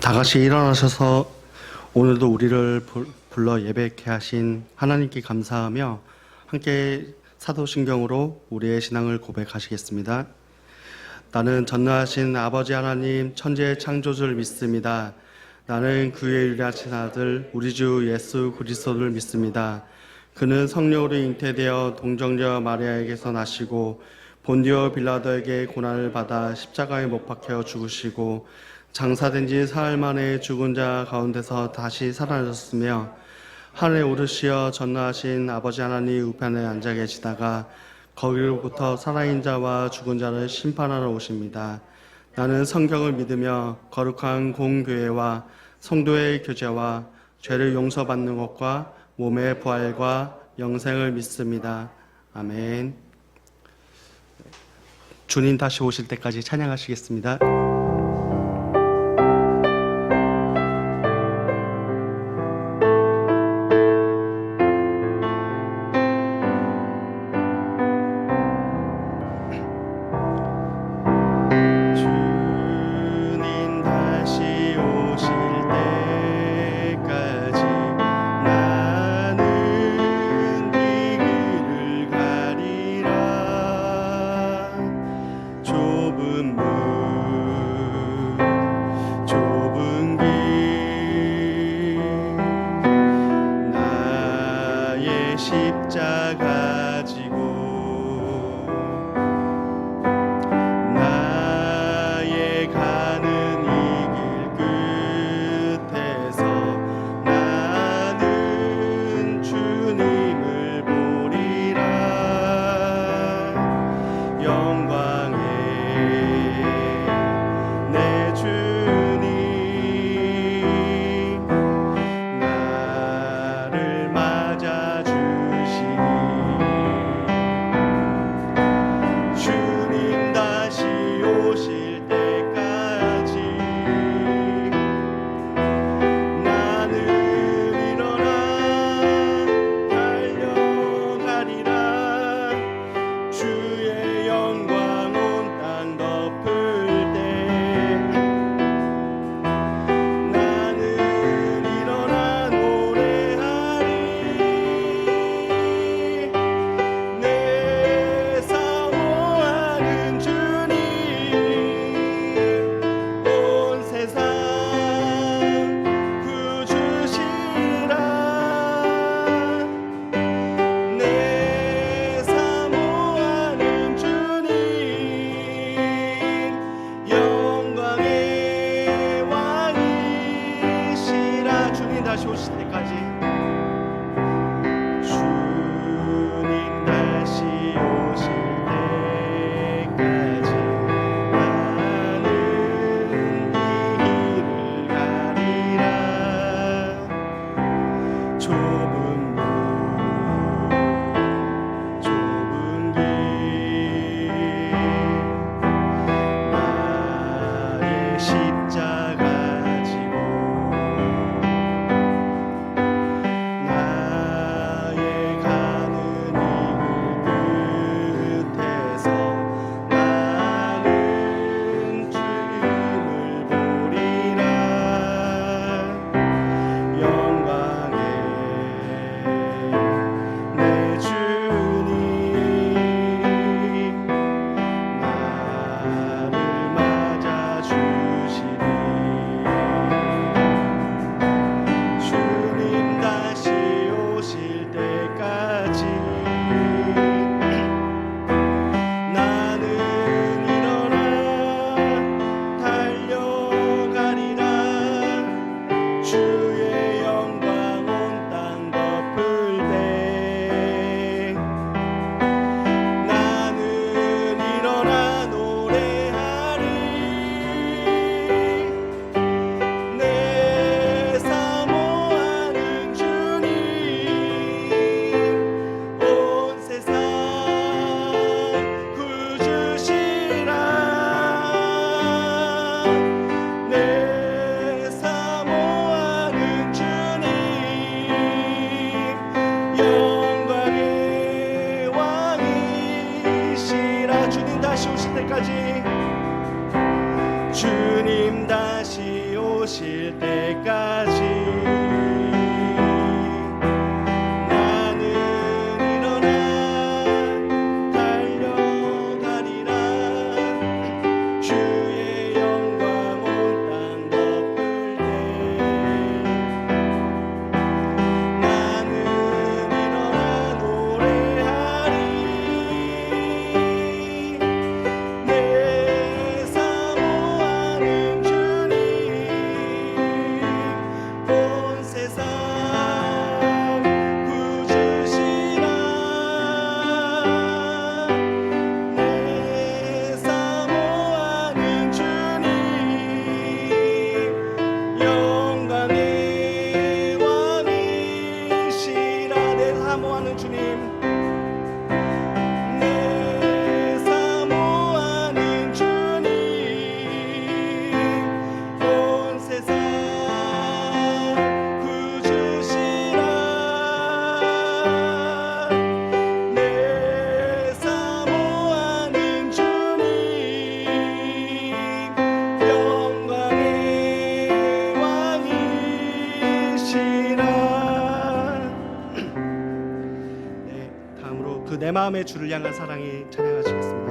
다 같이 일어나셔서 오늘도 우리를 불러 예배케 하신 하나님께 감사하며 함께 사도신경으로 우리의 신앙을 고백하시겠습니다. 나는 전능하신 아버지 하나님 천지의 창조주를 믿습니다. 나는 그의 유일하신 아들 우리 주 예수 그리스도를 믿습니다. 그는 성령으로 잉태되어 동정녀 마리아에게서 나시고 본디오 빌라도에게 고난을 받아 십자가에 못 박혀 죽으시고 장사된 지 사흘 만에 죽은 자 가운데서 다시 살아나셨으며 하늘에 오르시어 전능하신 아버지 하나님 우편에 앉아 계시다가 거기로부터 살아있는 자와 죽은 자를 심판하러 오십니다. 나는 성경을 믿으며 거룩한 공교회와 성도의 교제와 죄를 용서받는 것과 몸의 부활과 영생을 믿습니다. 아멘. 주님 다시 오실 때까지 찬양하시겠습니다. 좁은 문 주님 다시 오실 때까지 나는 일어나 달려가리라. 주의 영광 온 땅 덮을 때 나는 일어나 노래하리. 내 사모하는 주님 온 세상 구주시라. 내 사모하는 주님 영광의 왕이시라. 내 사모하는 주님 내 사모하는 주님 온 세상 구주시라. 내 사모하는 주님 영광의 왕이시라. 네, 다음으로 그 내 마음의 주를 향한 사랑이 찬양하시겠습니다.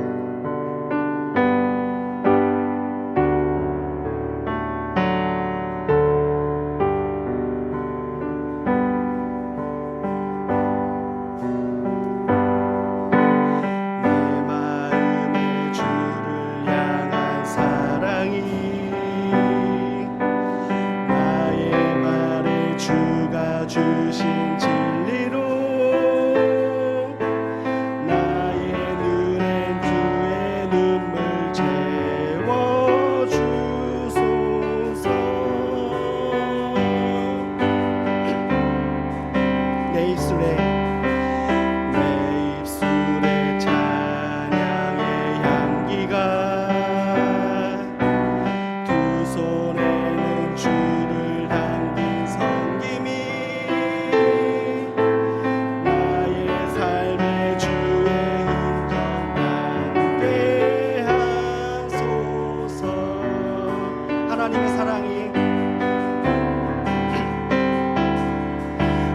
내 마음의 주를 향한 사랑이 나의 말에 주가 주신 진리로 나의 눈엔 주의 눈물 채워주소서. 내 입술에 찬양의 향기가 두 손에는 주를 담긴 섬김이 나의 삶의 주의 흔적 남게 하소서. 하나님의 사랑이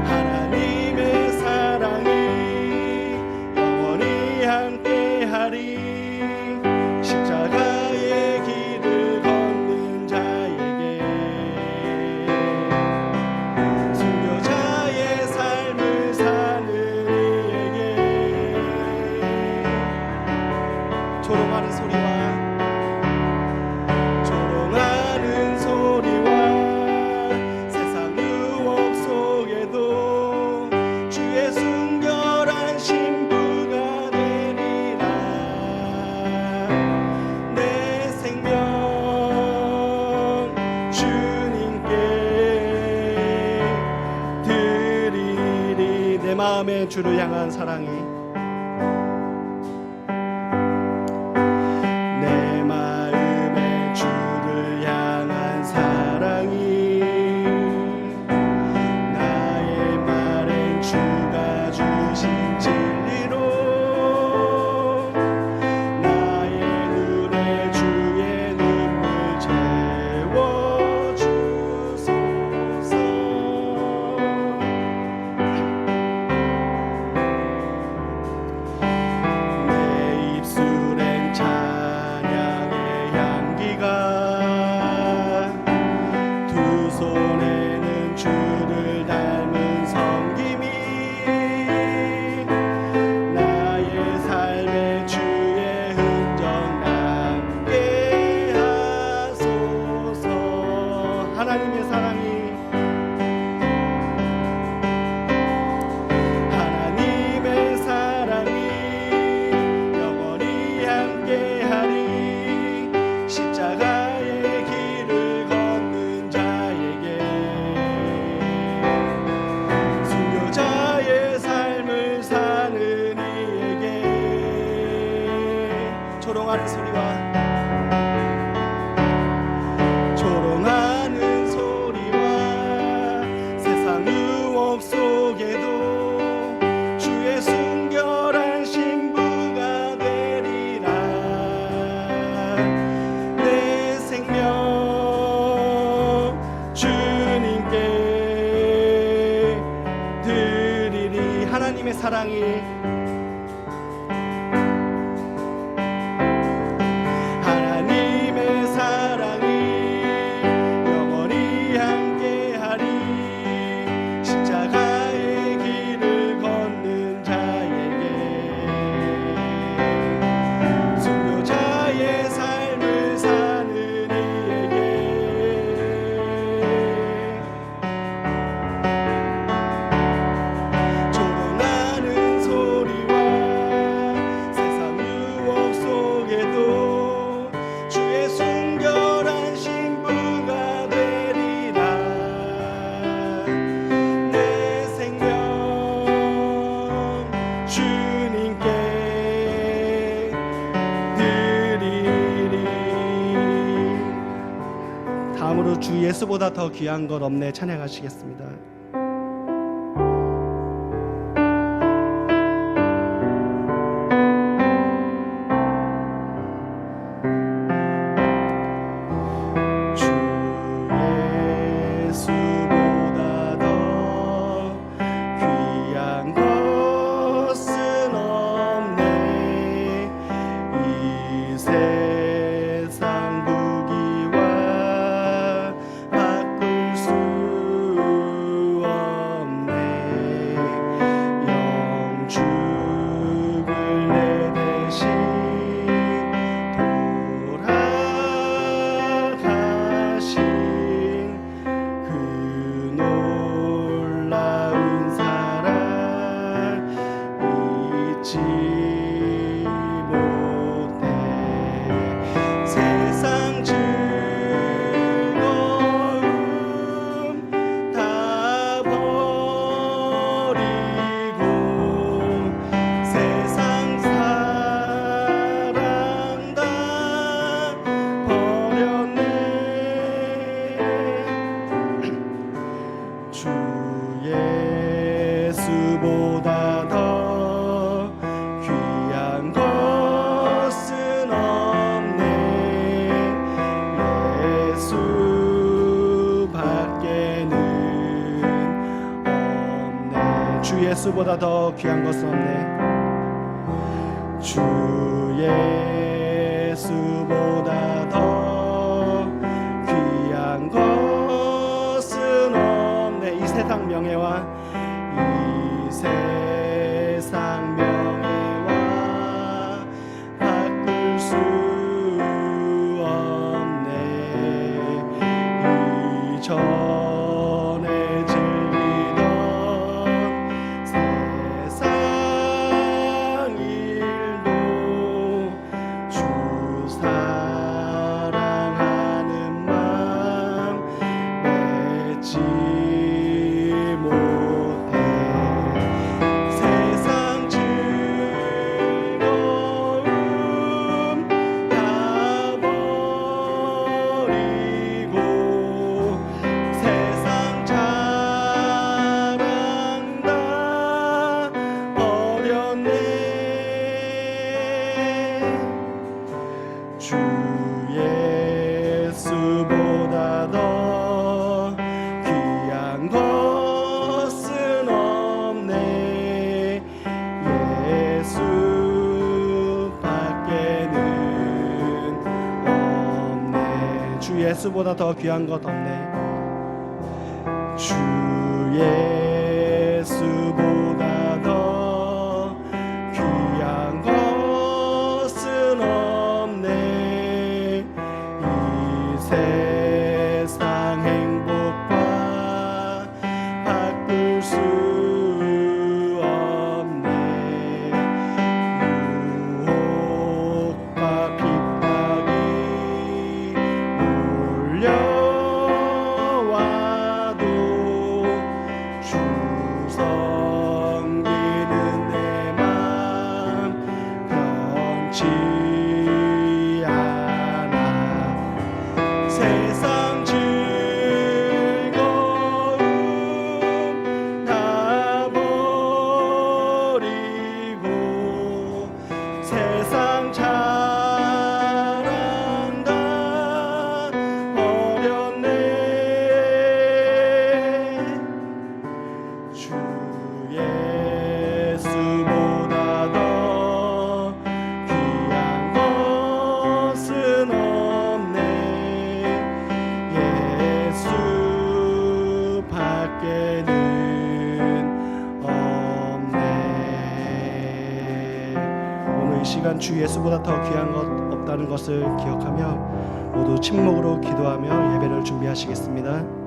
하나님의 사랑이 영원히 함께하리. 십자가의 길을 걷는 자에게 순교자의 삶을 사는 이에게 조롱하는 소리와 세상 유혹 속에도 주의 순결한 신부가 되리라. 내 생명 주님께 드리리. 내 마음의 주를 향한 사랑이 내 마음의 주를 향한 사랑이 나의 말엔 주가 주신 진리로 나의 눈에 주의 눈물 채워주소서. 사랑이 하나님의 사랑이 영원히 함께하리. 십자가의 길을 걷는 자에게 순교자의 삶을 사는 이에게 조롱하는 소리와 세상 유혹 속에도 주의 순결한 신부가 되리라. 내 생명 주님께 드리리. 다음으로 주 예수보다 더 귀한 것 없네 찬양하시겠습니다. 주 예수보다 더 귀한 것은 없네. 이 세상 부귀와 바꿀 수 없네. 영죽을 내 대신 돌아가신 그 놀라운 사랑 잊지 못해. 세상 즐거움 다 버리고 세상 사랑 다 버렸네. 주 예수보다 더 귀한 것은 없네. 예수밖에는 없네. 주 예수보다 더 귀한 것은 없네. 주 예수보다 더 귀한 것은 없네. 이 세상 명예와 이 세상 명예와 바꿀 수 없네. 이전에 즐기던 세상 일도 주 사랑하는 마음 맺지 못해. 세상 즐거움 다 버리고 세상 자랑 다 버렸네. 주 예수보다 더 귀한 것은 없네. 예수밖에는 없네. 주 예수보다 더 귀한 것 없네. 주 예수보다 더 귀한 것은 없네. 이 세상 행복과 바꿀 수 없네. 유혹과 핍박이 몰려와도 주 섬기는 내 맘 변치 않아. 세상 시간 주 예수보다 더 귀한 것 없다는 것을 기억하며 모두 침묵으로 기도하며 예배를 준비하시겠습니다.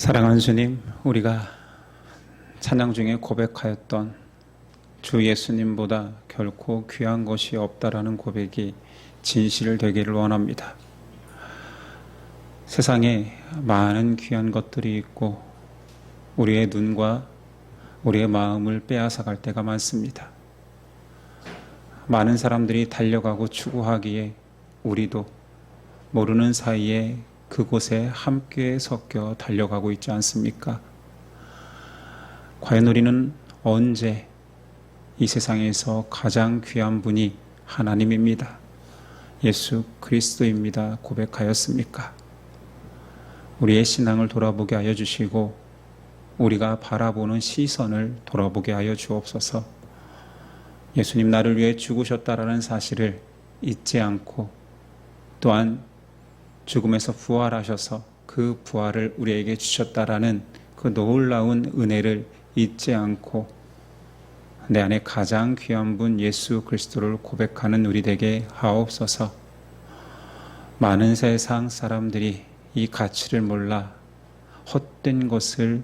사랑하는 주님, 우리가 찬양 중에 고백하였던 주 예수님보다 결코 귀한 것이 없다라는 고백이 진실 되기를 원합니다. 세상에 많은 귀한 것들이 있고 우리의 눈과 우리의 마음을 빼앗아갈 때가 많습니다. 많은 사람들이 달려가고 추구하기에 우리도 모르는 사이에 그곳에 함께 섞여 달려가고 있지 않습니까? 과연 우리는 언제 이 세상에서 가장 귀한 분이 하나님입니다, 예수 그리스도입니다 고백하였습니까? 우리의 신앙을 돌아보게 하여 주시고 우리가 바라보는 시선을 돌아보게 하여 주옵소서. 예수님 나를 위해 죽으셨다라는 사실을 잊지 않고 또한 죽음에서 부활하셔서 그 부활을 우리에게 주셨다라는 그 놀라운 은혜를 잊지 않고 내 안에 가장 귀한 분 예수 그리스도를 고백하는 우리 되게 하옵소서. 많은 세상 사람들이 이 가치를 몰라 헛된 것을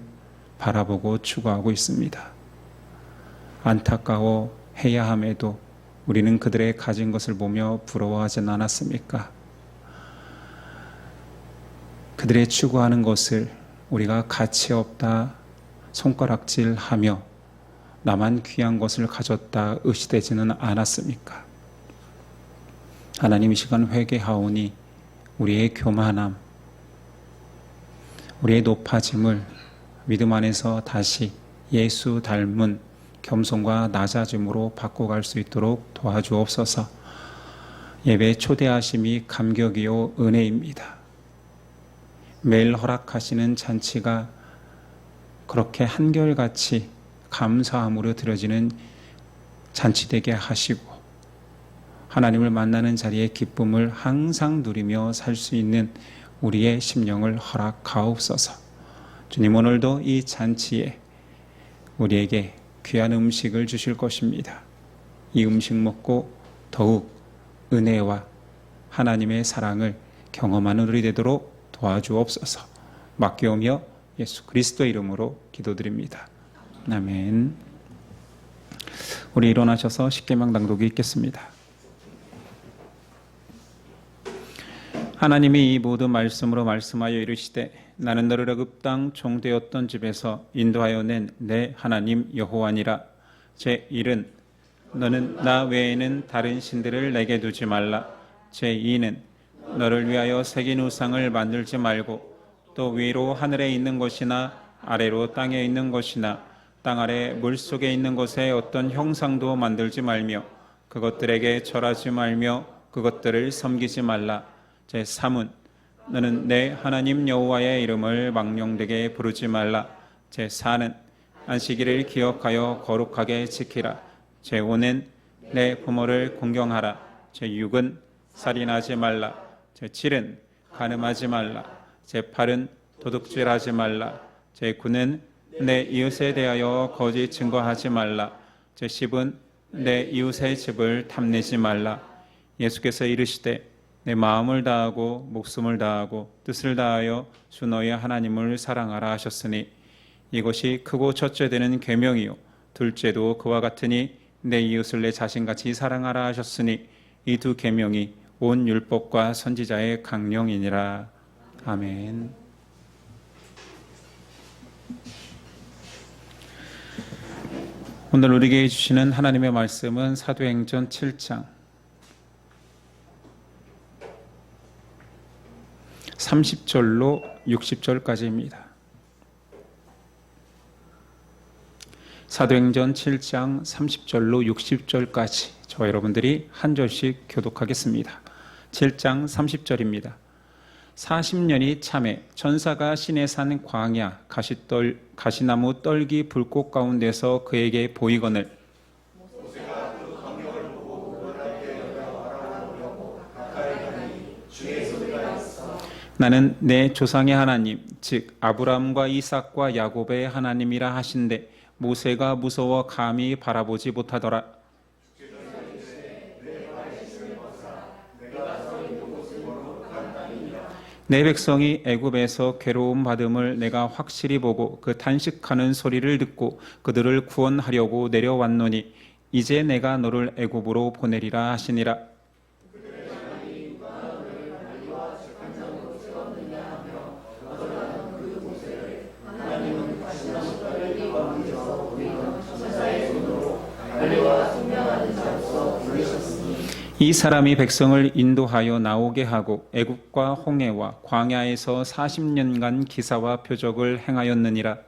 바라보고 추구하고 있습니다. 안타까워 해야 함에도 우리는 그들의 가진 것을 보며 부러워하진 않았습니까? 그들의 추구하는 것을 우리가 가치 없다 손가락질하며 나만 귀한 것을 가졌다 의시되지는 않았습니까? 하나님 이 시간 회개하오니 우리의 교만함, 우리의 높아짐을 믿음 안에서 다시 예수 닮은 겸손과 낮아짐으로 바꿔갈 수 있도록 도와주옵소서. 예배에 초대하심이 감격이요 은혜입니다. 매일 허락하시는 잔치가 그렇게 한결같이 감사함으로 드려지는 잔치 되게 하시고 하나님을 만나는 자리의 기쁨을 항상 누리며 살 수 있는 우리의 심령을 허락하옵소서. 주님 오늘도 이 잔치에 우리에게 귀한 음식을 주실 것입니다. 이 음식 먹고 더욱 은혜와 하나님의 사랑을 경험하는 우리 되도록 도와주옵소서. 맡겨오며 예수 그리스도 이름으로 기도드립니다. 아멘. 우리 일어나셔서 십계명 낭독이 있겠습니다. 하나님이 이 모든 말씀으로 말씀하여 이르시되 나는 너를 애굽 땅 종되었던 집에서 인도하여 낸 내 하나님 여호와니라. 제1은 너는 나 외에는 다른 신들을 내게 두지 말라. 제2는 너를 위하여 새긴 우상을 만들지 말고 또 위로 하늘에 있는 것이나 아래로 땅에 있는 것이나 땅 아래 물속에 있는 것에 어떤 형상도 만들지 말며 그것들에게 절하지 말며 그것들을 섬기지 말라. 제3은 너는 내 하나님 여호와의 이름을 망령되게 부르지 말라. 제4는 안식일을 기억하여 거룩하게 지키라. 제5는 내 부모를 공경하라. 제6은 살인하지 말라. 제7은 간음하지 말라. 제8은 도둑질하지 말라. 제9는 내 이웃에 대하여 거짓 증거하지 말라. 제10은 내 이웃의 집을 탐내지 말라. 예수께서 이르시되 내 마음을 다하고 목숨을 다하고 뜻을 다하여 주 너의 하나님을 사랑하라 하셨으니 이것이 크고 첫째 되는 계명이요 둘째도 그와 같으니 내 이웃을 내 자신같이 사랑하라 하셨으니 이 두 계명이 온 율법과 선지자의 강령이니라. 아멘. 오늘 우리에게 주시는 하나님의 말씀은 사도행전 7장 30절로 60절까지입니다. 사도행전 7장 30절로 60절까지 저와 여러분들이 한 절씩 교독하겠습니다. 7장 30절입니다. 40년이 참에 천사가 신의 산 광야 가시나무 떨기 불꽃 가운데서 그에게 보이거늘 나는 내 조상의 하나님 즉 아브라함과 이삭과 야곱의 하나님이라 하신대 모세가 무서워 감히 바라보지 못하더라. 내 백성이 애굽에서 괴로움 받음을 내가 확실히 보고 그 탄식하는 소리를 듣고 그들을 구원하려고 내려왔노니 이제 내가 너를 애굽으로 보내리라 하시니라. 이 사람이 백성을 인도하여 나오게 하고 애굽과 홍해와 광야에서 40년간 기사와 표적을 행하였느니라.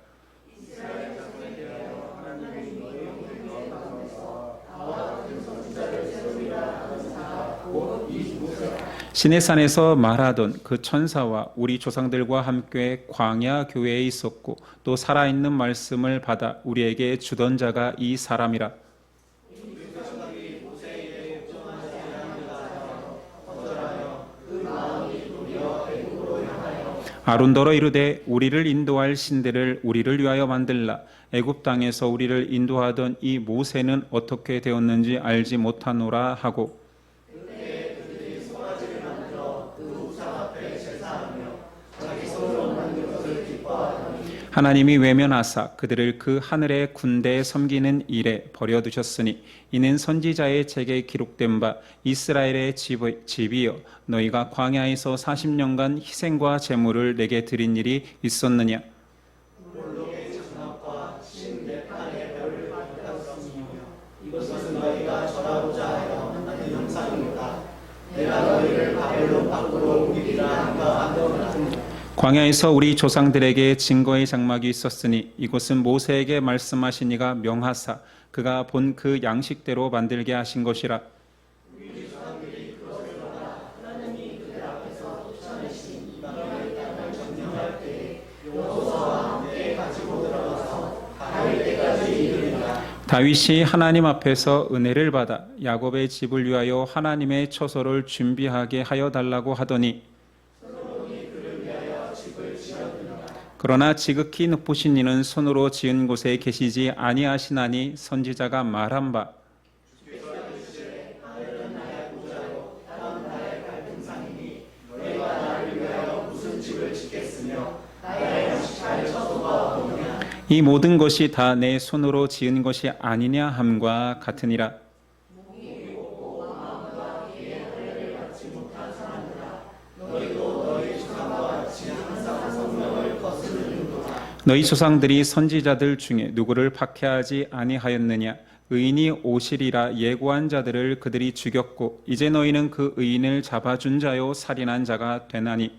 시내산에서 말하던 그 천사와 우리 조상들과 함께 광야 교회에 있었고 또 살아있는 말씀을 받아 우리에게 주던 자가 이 사람이라. 아론더러 이르되 우리를 인도할 신들을 우리를 위하여 만들라. 애굽 땅에서 우리를 인도하던 이 모세는 어떻게 되었는지 알지 못하노라 하고 하나님이 외면하사 그들을 그 하늘의 군대에 섬기는 일에 버려두셨으니 이는 선지자의 책에 기록된 바 이스라엘의 집이여 너희가 광야에서 40년간 희생과 제물을 내게 드린 일이 있었느냐. 이것은 너희가 절하고자 하여 만든 형상입니다. 내가 너희를 바벨론 밖으로 옮기리라 한가 하더라. 광야에서 우리 조상들에게 증거의 장막이 있었으니 이곳은 모세에게 말씀하신 이가 명하사 그가 본 그 양식대로 만들게 하신 것이라. 우리 조상들이 그것을 받아 하나님이 그들 앞에서 쫓아내신 이방의 땅을 점령할 때에 여호수아와 함께 가지고 들어가서 다윗 때까지 이르리라. 다윗이 하나님 앞에서 은혜를 받아 야곱의 집을 위하여 하나님의 처소를 준비하게 하여 달라고 하더니 그러나 지극히 높으신 이는 손으로 지은 곳에 계시지 아니하시나니 선지자가 말한 바 이 모든 것이 다 내 손으로 지은 것이 아니냐 함과 같으니라. 너희 조상들이 선지자들 중에 누구를 박해하지 아니하였느냐. 의인이 오시리라 예고한 자들을 그들이 죽였고 이제 너희는 그 의인을 잡아준 자요 살인한 자가 되나니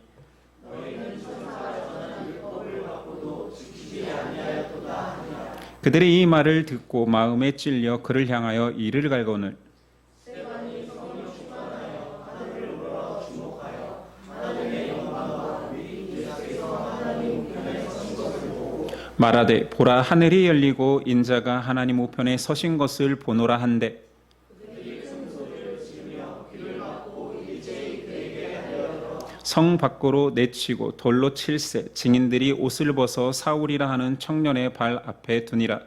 그들이 이 말을 듣고 마음에 찔려 그를 향하여 이를 갈거늘 말하되 보라 하늘이 열리고 인자가 하나님 우편에 서신 것을 보노라 한데 성 밖으로 내치고 돌로 칠세 증인들이 옷을 벗어 사울이라 하는 청년의 발 앞에 두니라.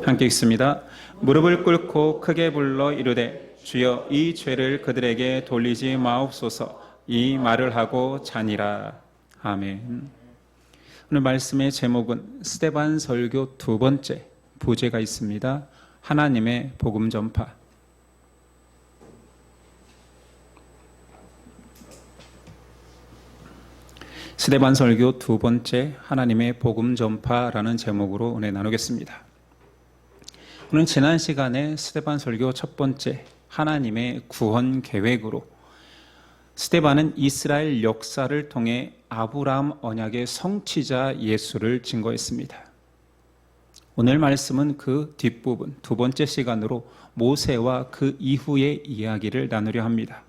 함께 읽습니다. 무릎을 꿇고 크게 불러 이르되 주여 이 죄를 그들에게 돌리지 마옵소서. 이 말을 하고 자니라. 아멘. 오늘 말씀의 제목은 스데반 설교 두 번째 부제가 있습니다. 하나님의 복음 전파. 스데반 설교 두 번째 하나님의 복음 전파라는 제목으로 은혜 나누겠습니다. 오늘 지난 시간에 스데반 설교 첫 번째 하나님의 구원 계획으로 스데반은 이스라엘 역사를 통해 아브라함 언약의 성취자 예수를 증거했습니다. 오늘 말씀은 그 뒷부분 두 번째 시간으로 모세와 그 이후의 이야기를 나누려 합니다.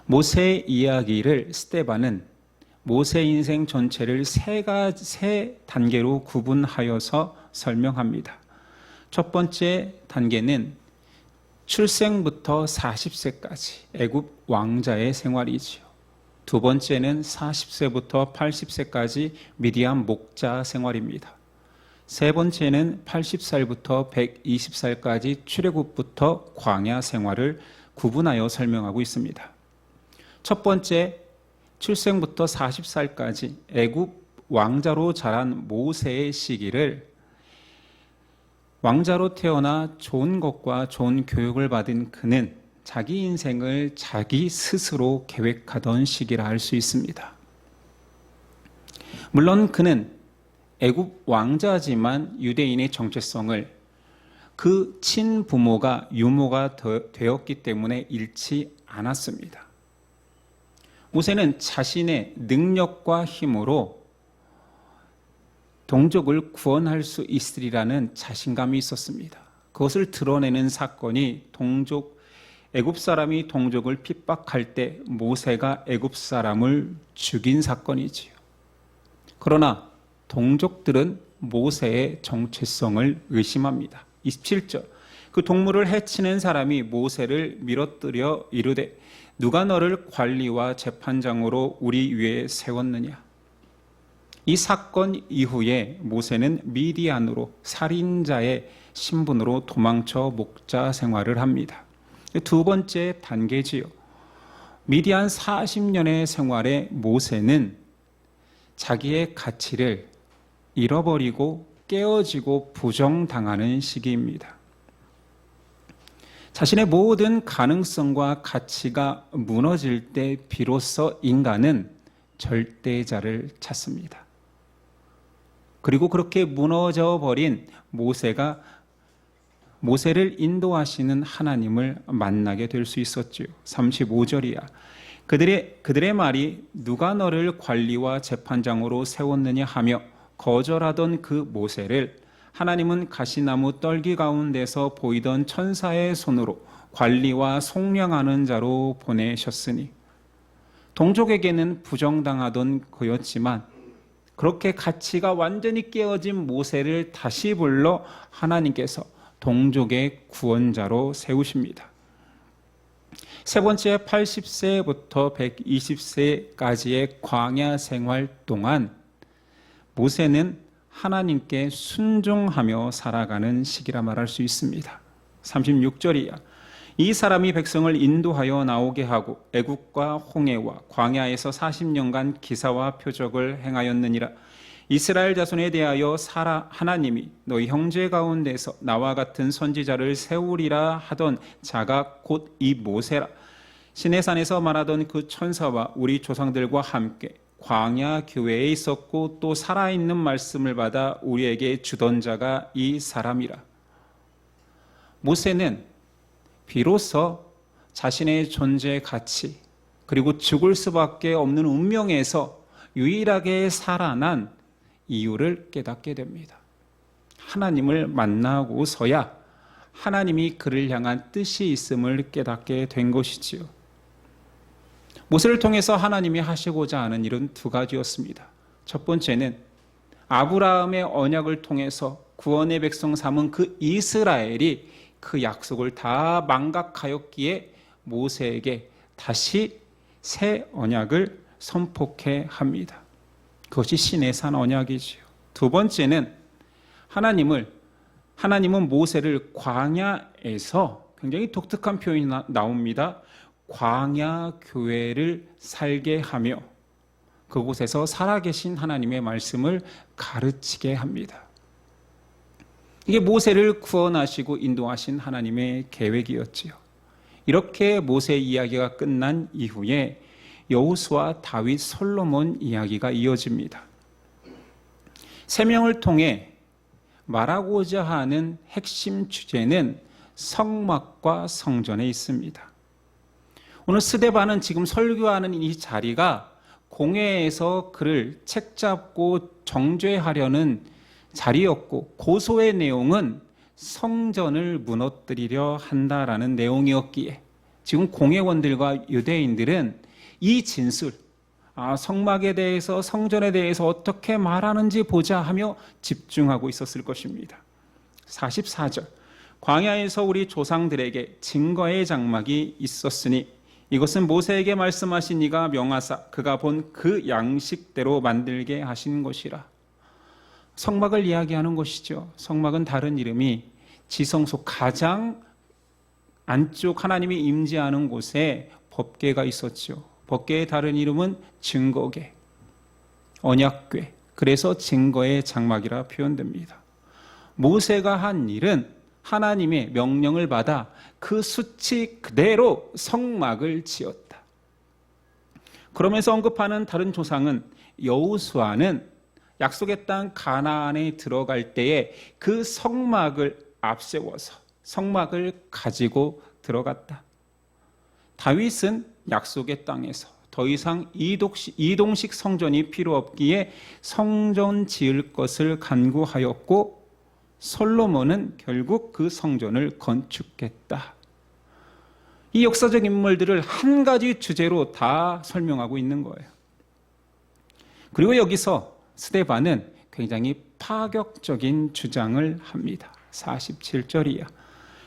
모세의 이야기를 스데반은 모세 인생 전체를 세 단계로 구분하여서 설명합니다. 첫 번째 단계는 출생부터 40세까지 애굽 왕자의 생활이지요. 두 번째는 40세부터 80세까지 미디안 목자 생활입니다. 세 번째는 80살부터 120살까지 출애굽부터 광야 생활을 구분하여 설명하고 있습니다. 첫 번째, 출생부터 40살까지 애굽 왕자로 자란 모세의 시기를 왕자로 태어나 좋은 것과 좋은 교육을 받은 그는 자기 인생을 자기 스스로 계획하던 시기라 할 수 있습니다. 물론 그는 애굽 왕자지만 유대인의 정체성을 그 친부모가 유모가 되었기 때문에 잃지 않았습니다. 모세는 자신의 능력과 힘으로 동족을 구원할 수 있으리라는 자신감이 있었습니다. 그것을 드러내는 사건이 애굽 사람이 동족을 핍박할 때 모세가 애굽 사람을 죽인 사건이지요. 그러나 동족들은 모세의 정체성을 의심합니다. 27절, 그 동물을 해치는 사람이 모세를 밀어뜨려 이르되 누가 너를 관리와 재판장으로 우리 위에 세웠느냐. 이 사건 이후에 모세는 미디안으로 살인자의 신분으로 도망쳐 목자 생활을 합니다. 두 번째 단계지요. 미디안 40년의 생활에 모세는 자기의 가치를 잃어버리고 깨어지고 부정당하는 시기입니다. 자신의 모든 가능성과 가치가 무너질 때 비로소 인간은 절대자를 찾습니다. 그리고 그렇게 무너져 버린 모세를 인도하시는 하나님을 만나게 될 수 있었지요. 35절이야. 그들의 말이 누가 너를 관리와 재판장으로 세웠느냐 하며 거절하던 그 모세를 하나님은 가시나무 떨기 가운데서 보이던 천사의 손으로 관리와 속량하는 자로 보내셨으니 동족에게는 부정당하던 그였지만 그렇게 가치가 완전히 깨어진 모세를 다시 불러 하나님께서 동족의 구원자로 세우십니다. 세 번째, 80세부터 120세까지의 광야 생활 동안 모세는 하나님께 순종하며 살아가는 시기라 말할 수 있습니다. 36절이야. 이 사람이 백성을 인도하여 나오게 하고 애국과 홍해와 광야에서 40년간 기사와 표적을 행하였느니라. 이스라엘 자손에 대하여 하나님이 너희 형제 가운데서 나와 같은 선지자를 세우리라 하던 자가 곧 이 모세라. 시내산에서 말하던 그 천사와 우리 조상들과 함께 광야 교회에 있었고 또 살아있는 말씀을 받아 우리에게 주던 자가 이 사람이라. 모세는 비로소 자신의 존재 가치 그리고 죽을 수밖에 없는 운명에서 유일하게 살아난 이유를 깨닫게 됩니다. 하나님을 만나고서야 하나님이 그를 향한 뜻이 있음을 깨닫게 된 것이지요. 모세를 통해서 하나님이 하시고자 하는 일은 두 가지였습니다. 첫 번째는 아브라함의 언약을 통해서 구원의 백성 삼은 그 이스라엘이 그 약속을 다 망각하였기에 모세에게 다시 새 언약을 선포케 합니다. 그것이 시내산 언약이지요. 두 번째는 하나님은 모세를 광야에서 굉장히 독특한 표현이 나옵니다. 광야 교회를 살게 하며 그곳에서 살아계신 하나님의 말씀을 가르치게 합니다. 이게 모세를 구원하시고 인도하신 하나님의 계획이었지요. 이렇게 모세 이야기가 끝난 이후에 여호수아, 다윗, 솔로몬 이야기가 이어집니다. 세 명을 통해 말하고자 하는 핵심 주제는 성막과 성전에 있습니다. 오늘 스데반은 지금 설교하는 이 자리가 공회에서 그를 책잡고 정죄하려는 자리였고, 고소의 내용은 성전을 무너뜨리려 한다라는 내용이었기에 지금 공회원들과 유대인들은 이 진술, 성막에 대해서, 성전에 대해서 어떻게 말하는지 보자 하며 집중하고 있었을 것입니다. 44절, 광야에서 우리 조상들에게 증거의 장막이 있었으니 이것은 모세에게 말씀하신 이가 명하사 그가 본 그 양식대로 만들게 하신 것이라. 성막을 이야기하는 것이죠. 성막은 다른 이름이 지성소, 가장 안쪽 하나님이 임재하는 곳에 법궤가 있었죠. 법궤의 다른 이름은 증거궤, 언약궤, 그래서 증거의 장막이라 표현됩니다. 모세가 한 일은 하나님의 명령을 받아 그 수치 그대로 성막을 지었다. 그러면서 언급하는 다른 조상은 여호수아는 약속의 땅 가나안에 들어갈 때에 그 성막을 앞세워서 성막을 가지고 들어갔다. 다윗은 약속의 땅에서 더 이상 이동식 성전이 필요 없기에 성전 지을 것을 간구하였고, 솔로몬은 결국 그 성전을 건축했다. 이 역사적 인물들을 한 가지 주제로 다 설명하고 있는 거예요. 그리고 여기서 스데반은 굉장히 파격적인 주장을 합니다. 47절이야.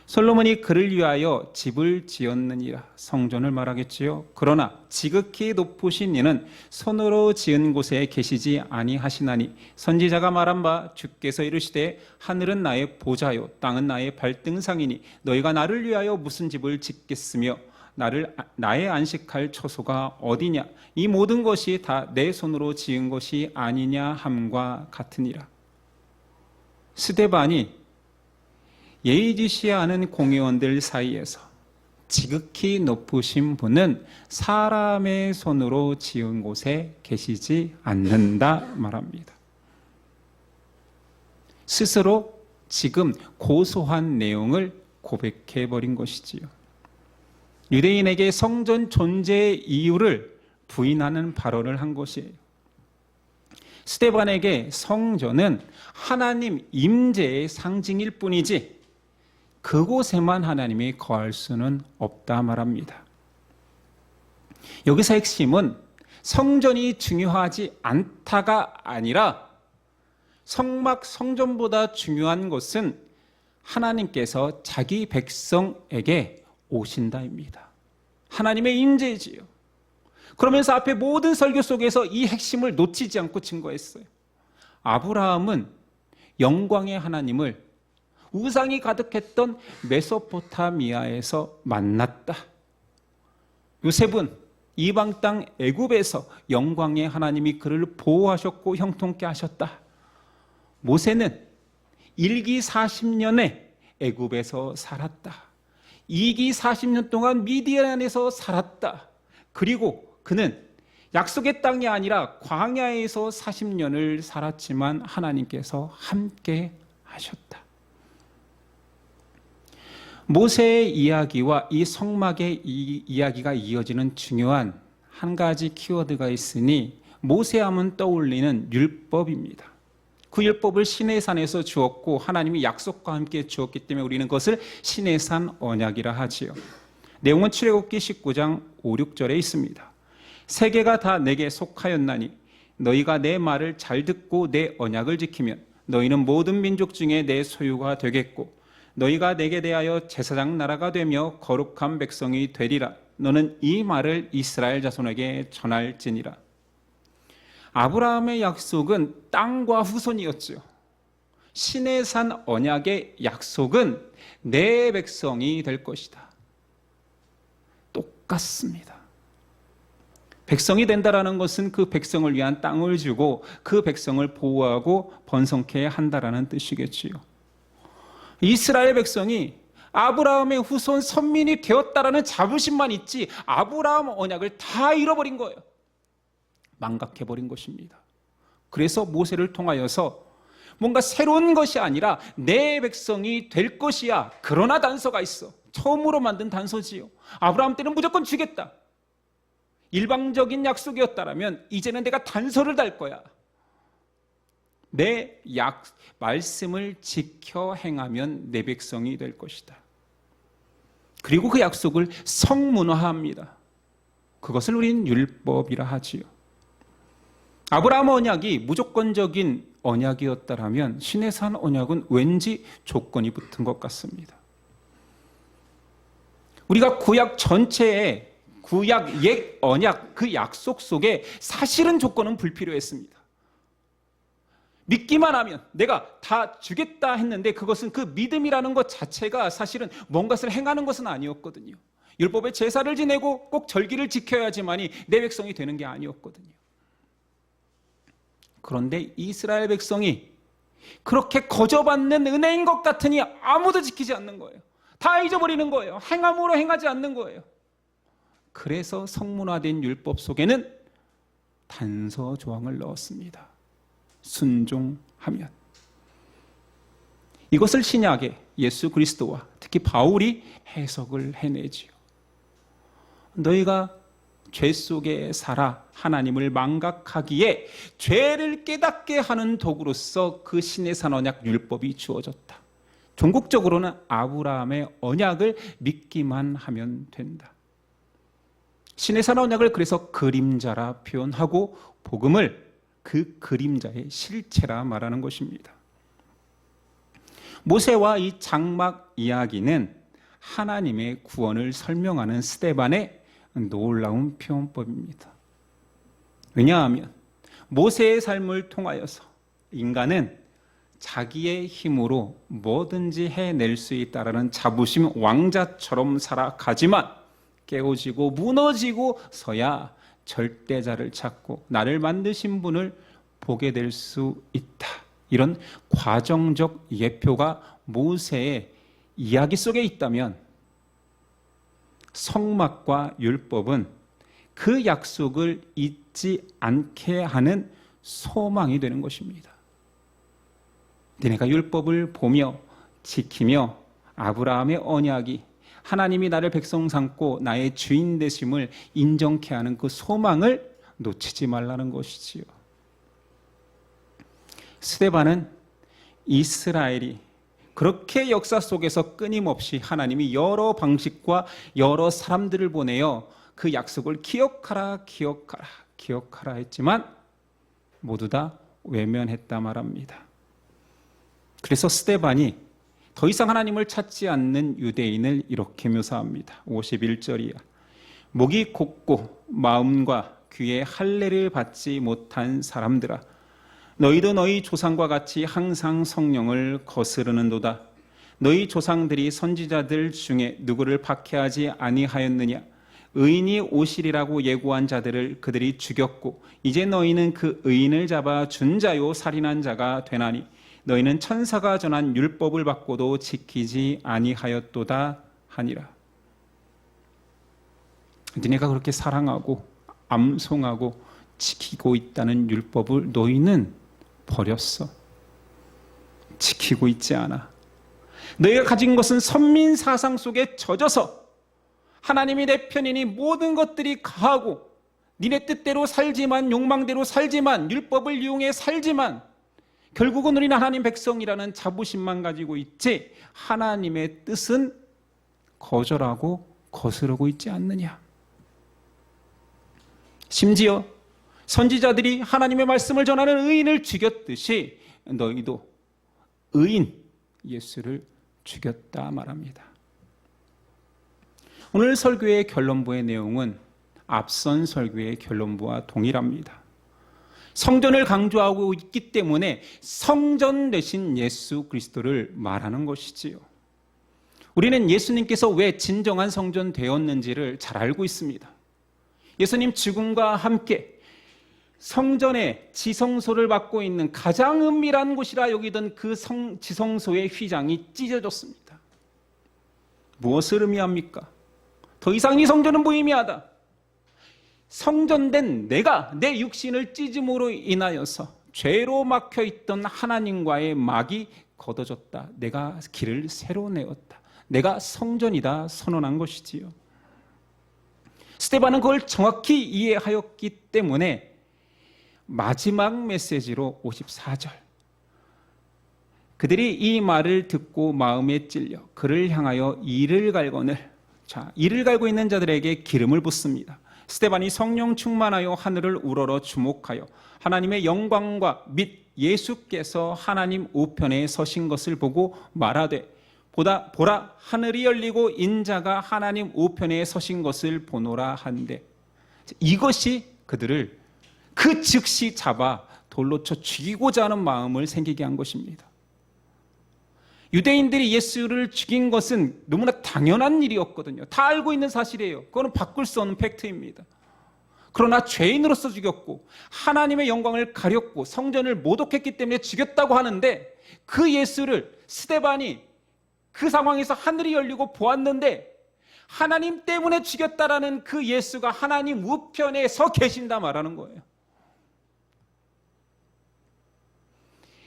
솔로몬이 그를 위하여 집을 지었느니라. 성전을 말하겠지요. 그러나 지극히 높으신 이는 손으로 지은 곳에 계시지 아니하시나니 선지자가 말한 바 주께서 이르시되 하늘은 나의 보좌요 땅은 나의 발등상이니 너희가 나를 위하여 무슨 집을 짓겠으며 나의 안식할 처소가 어디냐. 이 모든 것이 다 내 손으로 지은 것이 아니냐 함과 같으니라. 스데반이 예의지시하는 공회원들 사이에서 지극히 높으신 분은 사람의 손으로 지은 곳에 계시지 않는다 말합니다. 스스로 지금 고소한 내용을 고백해버린 것이지요. 유대인에게 성전 존재의 이유를 부인하는 발언을 한 것이에요. 스데반에게 성전은 하나님 임재의 상징일 뿐이지 그곳에만 하나님이 거할 수는 없다 말합니다. 여기서 핵심은 성전이 중요하지 않다가 아니라 성막, 성전보다 중요한 것은 하나님께서 자기 백성에게 오신다입니다. 하나님의 임재지요. 그러면서 앞에 모든 설교 속에서 이 핵심을 놓치지 않고 증거했어요. 아브라함은 영광의 하나님을 우상이 가득했던 메소포타미아에서 만났다. 요셉은 이방 땅 애굽에서 영광의 하나님이 그를 보호하셨고 형통케 하셨다. 모세는 1기 40년에 애굽에서 살았다. 2기 40년 동안 미디안에서 살았다. 그리고 그는 약속의 땅이 아니라 광야에서 40년을 살았지만 하나님께서 함께 하셨다. 모세의 이야기와 이 성막의 이야기가 이어지는 중요한 한 가지 키워드가 있으니 모세하면 떠올리는 율법입니다. 그 율법을 시내산에서 주었고 하나님이 약속과 함께 주었기 때문에 우리는 그것을 시내산 언약이라 하지요. 내용은 출애굽기 19장 5, 6절에 있습니다. 세계가 다 내게 속하였나니 너희가 내 말을 잘 듣고 내 언약을 지키면 너희는 모든 민족 중에 내 소유가 되겠고 너희가 내게 대하여 제사장 나라가 되며 거룩한 백성이 되리라. 너는 이 말을 이스라엘 자손에게 전할지니라. 아브라함의 약속은 땅과 후손이었죠. 시내산 언약의 약속은 내 백성이 될 것이다. 똑같습니다. 백성이 된다라는 것은 그 백성을 위한 땅을 주고 그 백성을 보호하고 번성케 한다라는 뜻이겠지요. 이스라엘 백성이 아브라함의 후손 선민이 되었다라는 자부심만 있지 아브라함 언약을 다 잃어버린 거예요. 망각해버린 것입니다. 그래서 모세를 통하여서 뭔가 새로운 것이 아니라 내 백성이 될 것이야. 그러나 단서가 있어. 처음으로 만든 단서지요. 아브라함 때는 무조건 주겠다. 일방적인 약속이었다라면 이제는 내가 단서를 달 거야. 내 말씀을 지켜 행하면 내 백성이 될 것이다. 그리고 그 약속을 성문화합니다. 그것을 우리는 율법이라 하지요. 아브라함 언약이 무조건적인 언약이었다라면 시내산 언약은 왠지 조건이 붙은 것 같습니다. 우리가 구약 전체에 구약 옛 언약 그 약속 속에 사실은 조건은 불필요했습니다. 믿기만 하면 내가 다 주겠다 했는데 그것은 그 믿음이라는 것 자체가 사실은 뭔가를 행하는 것은 아니었거든요. 율법의 제사를 지내고 꼭 절기를 지켜야지만이 내 백성이 되는 게 아니었거든요. 그런데 이스라엘 백성이 그렇게 거저받는 은혜인 것 같으니 아무도 지키지 않는 거예요. 다 잊어버리는 거예요. 행함으로 행하지 않는 거예요. 그래서 성문화된 율법 속에는 단서 조항을 넣었습니다. 순종하면. 이것을 신약에 예수 그리스도와 특히 바울이 해석을 해내지요. 너희가 죄 속에 살아 하나님을 망각하기에 죄를 깨닫게 하는 도구로서 그 시내산 언약 율법이 주어졌다. 종국적으로는 아브라함의 언약을 믿기만 하면 된다. 시내산 언약을 그래서 그림자라 표현하고 복음을 그 그림자의 실체라 말하는 것입니다. 모세와 이 장막 이야기는 하나님의 구원을 설명하는 스데반의 놀라운 표현법입니다. 왜냐하면 모세의 삶을 통하여서 인간은 자기의 힘으로 뭐든지 해낼 수 있다라는 자부심 왕자처럼 살아가지만 깨어지고 무너지고 서야 절대자를 찾고 나를 만드신 분을 보게 될 수 있다. 이런 과정적 예표가 모세의 이야기 속에 있다면 성막과 율법은 그 약속을 잊지 않게 하는 소망이 되는 것입니다. 너네가 율법을 보며 지키며 아브라함의 언약이 하나님이 나를 백성 삼고 나의 주인 되심을 인정케 하는 그 소망을 놓치지 말라는 것이지요. 스데반은 이스라엘이 그렇게 역사 속에서 끊임없이 하나님이 여러 방식과 여러 사람들을 보내어 그 약속을 기억하라 기억하라 기억하라 했지만 모두 다 외면했다 말합니다. 그래서 스데반이 더 이상 하나님을 찾지 않는 유대인을 이렇게 묘사합니다. 51절이야. 목이 곧고 마음과 귀에 할례를 받지 못한 사람들아, 너희도 너희 조상과 같이 항상 성령을 거스르는도다. 너희 조상들이 선지자들 중에 누구를 박해하지 아니하였느냐? 의인이 오시리라고 예고한 자들을 그들이 죽였고 이제 너희는 그 의인을 잡아 준 자요 살인한 자가 되나니 너희는 천사가 전한 율법을 받고도 지키지 아니하였도다 하니라. 너희가 그렇게 사랑하고 암송하고 지키고 있다는 율법을 너희는 버렸어. 지키고 있지 않아. 너희가 가진 것은 선민 사상 속에 젖어서 하나님이 내 편이니 모든 것들이 가하고 니네 뜻대로 살지만 욕망대로 살지만 율법을 이용해 살지만 결국은 우리는 하나님 백성이라는 자부심만 가지고 있지 하나님의 뜻은 거절하고 거스르고 있지 않느냐. 심지어 선지자들이 하나님의 말씀을 전하는 의인을 죽였듯이 너희도 의인 예수를 죽였다 말합니다. 오늘 설교의 결론부의 내용은 앞선 설교의 결론부와 동일합니다. 성전을 강조하고 있기 때문에 성전 되신 예수 그리스도를 말하는 것이지요. 우리는 예수님께서 왜 진정한 성전 되었는지를 잘 알고 있습니다. 예수님 죽음과 함께 성전의 지성소를 맡고 있는 가장 은밀한 곳이라 여기던 그 지성소의 휘장이 찢어졌습니다. 무엇을 의미합니까? 더 이상 이 성전은 무의미하다. 성전된 내 육신을 찢음으로 인하여서 죄로 막혀있던 하나님과의 막이 걷어졌다. 내가 길을 새로 내었다. 내가 성전이다 선언한 것이지요. 스데반은 그걸 정확히 이해하였기 때문에 마지막 메시지로 54절, 그들이 이 말을 듣고 마음에 찔려 그를 향하여 이를 갈거늘, 이를 갈고 있는 자들에게 기름을 붓습니다. 스데반이 성령 충만하여 하늘을 우러러 주목하여 하나님의 영광과 및 예수께서 하나님 우편에 서신 것을 보고 말하되 보라 하늘이 열리고 인자가 하나님 우편에 서신 것을 보노라 한데, 이것이 그들을 그 즉시 잡아 돌로 쳐 죽이고자 하는 마음을 생기게 한 것입니다. 유대인들이 예수를 죽인 것은 너무나 당연한 일이었거든요. 다 알고 있는 사실이에요. 그거는 바꿀 수 없는 팩트입니다. 그러나 죄인으로서 죽였고 하나님의 영광을 가렸고 성전을 모독했기 때문에 죽였다고 하는데, 그 예수를 스데반이 그 상황에서 하늘이 열리고 보았는데 하나님 때문에 죽였다라는 그 예수가 하나님 우편에 서 계신다 말하는 거예요.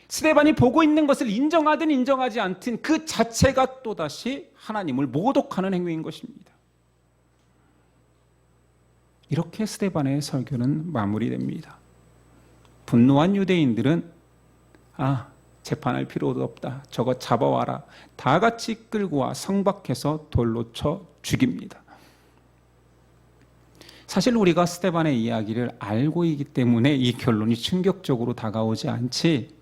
스데반이 보고 있는 것을 인정하든 인정하지 않든 그 자체가 또다시 하나님을 모독하는 행위인 것입니다. 이렇게 스데반의 설교는 마무리됩니다. 분노한 유대인들은 재판할 필요도 없다. 저거 잡아와라. 다 같이 끌고 와 성박해서 돌로 쳐 죽입니다. 사실 우리가 스데반의 이야기를 알고 있기 때문에 이 결론이 충격적으로 다가오지 않지,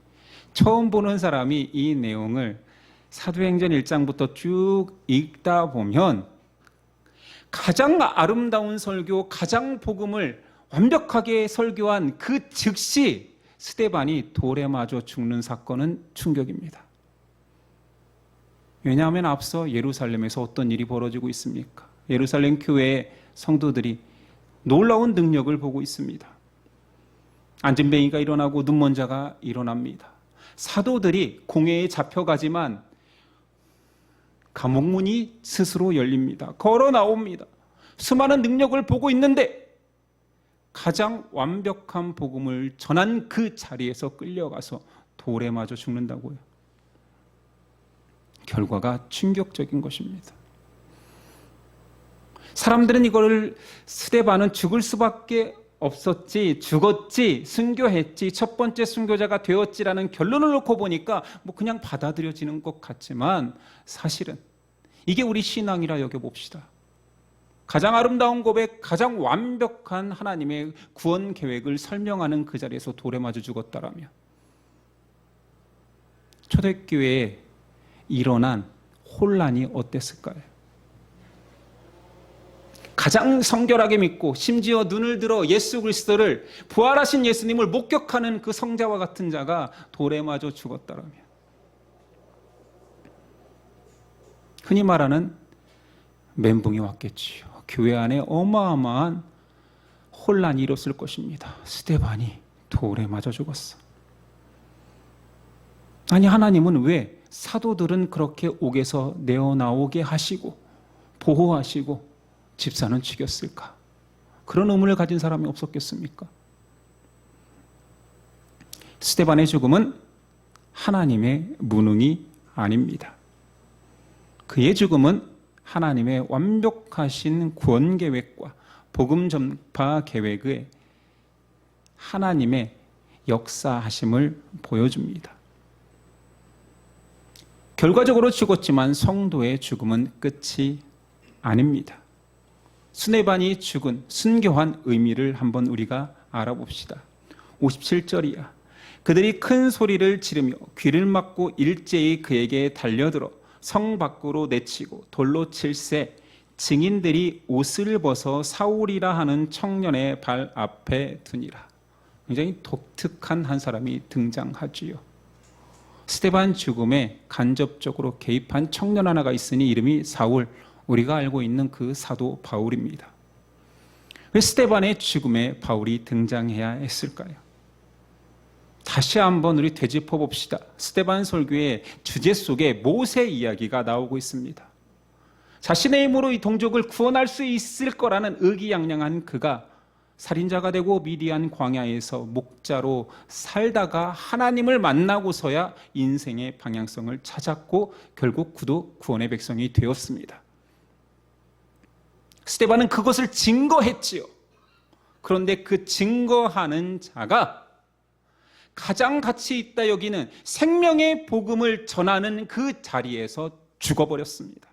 처음 보는 사람이 이 내용을 사도행전 1장부터 쭉 읽다 보면 가장 아름다운 설교, 가장 복음을 완벽하게 설교한 그 즉시 스데반이 돌에 맞아 죽는 사건은 충격입니다. 왜냐하면 앞서 예루살렘에서 어떤 일이 벌어지고 있습니까? 예루살렘 교회의 성도들이 놀라운 능력을 보고 있습니다. 안진뱅이가 일어나고 눈먼 자가 일어납니다. 사도들이 공회에 잡혀가지만 감옥문이 스스로 열립니다. 걸어 나옵니다. 수많은 능력을 보고 있는데 가장 완벽한 복음을 전한 그 자리에서 끌려가서 돌에 맞아 죽는다고요. 결과가 충격적인 것입니다. 사람들은 이거를 스데반은 죽을 수밖에 없었지, 죽었지, 순교했지, 첫 번째 순교자가 되었지라는 결론을 놓고 보니까 그냥 받아들여지는 것 같지만, 사실은 이게 우리 신앙이라 여겨봅시다. 가장 아름다운 고백, 가장 완벽한 하나님의 구원 계획을 설명하는 그 자리에서 돌에 맞아 죽었다라면 초대교회에 일어난 혼란이 어땠을까요? 가장 성결하게 믿고 심지어 눈을 들어 예수 그리스도를, 부활하신 예수님을 목격하는 그 성자와 같은 자가 돌에 맞아 죽었다라면, 흔히 말하는 멘붕이 왔겠지요. 교회 안에 어마어마한 혼란이 일었을 것입니다. 스데반이 돌에 맞아 죽었어. 아니, 하나님은 왜 사도들은 그렇게 옥에서 내어나오게 하시고 보호하시고 집사는 죽였을까? 그런 의문을 가진 사람이 없었겠습니까? 스데반의 죽음은 하나님의 무능이 아닙니다. 그의 죽음은 하나님의 완벽하신 구원 계획과 복음 전파 계획의 하나님의 역사하심을 보여줍니다. 결과적으로 죽었지만 성도의 죽음은 끝이 아닙니다. 스데반이 죽은 순교한 의미를 한번 우리가 알아봅시다. 57절이야. 그들이 큰 소리를 지르며 귀를 막고 일제히 그에게 달려들어 성 밖으로 내치고 돌로 칠세, 증인들이 옷을 벗어 사울이라 하는 청년의 발 앞에 두니라. 굉장히 독특한 한 사람이 등장하지요. 스데반 죽음에 간접적으로 개입한 청년 하나가 있으니 이름이 사울, 우리가 알고 있는 그 사도 바울입니다. 왜 스데반의 죽음에 바울이 등장해야 했을까요? 다시 한번 우리 되짚어 봅시다. 스데반 설교의 주제 속에 모세 이야기가 나오고 있습니다. 자신의 힘으로 이 동족을 구원할 수 있을 거라는 의기양양한 그가 살인자가 되고 미디안 광야에서 목자로 살다가 하나님을 만나고서야 인생의 방향성을 찾았고 결국 그도 구원의 백성이 되었습니다. 스데반은 그것을 증거했지요. 그런데 그 증거하는 자가 가장 가치 있다 여기는 생명의 복음을 전하는 그 자리에서 죽어버렸습니다.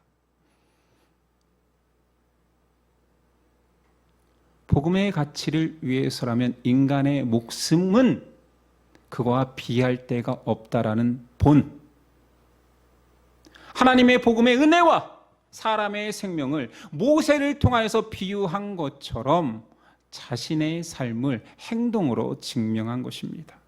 복음의 가치를 위해서라면 인간의 목숨은 그거와 비할 데가 없다라는 본. 하나님의 복음의 은혜와 사람의 생명을 모세를 통하여서 비유한 것처럼 자신의 삶을 행동으로 증명한 것입니다.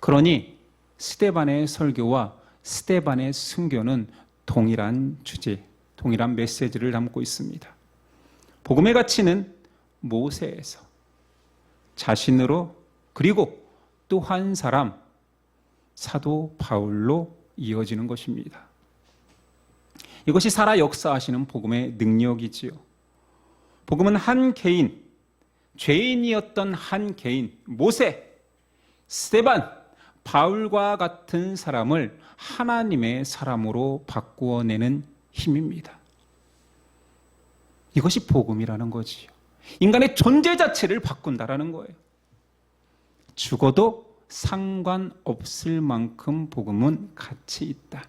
그러니 스데반의 설교와 스데반의 순교는 동일한 주제, 동일한 메시지를 담고 있습니다. 복음의 가치는 모세에서 자신으로 그리고 또 한 사람 사도 바울로 이어지는 것입니다. 이것이 살아 역사하시는 복음의 능력이지요. 복음은 한 개인, 죄인이었던 한 개인, 모세, 스데반, 바울과 같은 사람을 하나님의 사람으로 바꾸어내는 힘입니다. 이것이 복음이라는 거지요. 인간의 존재 자체를 바꾼다라는 거예요. 죽어도 상관없을 만큼 복음은 가치 있다.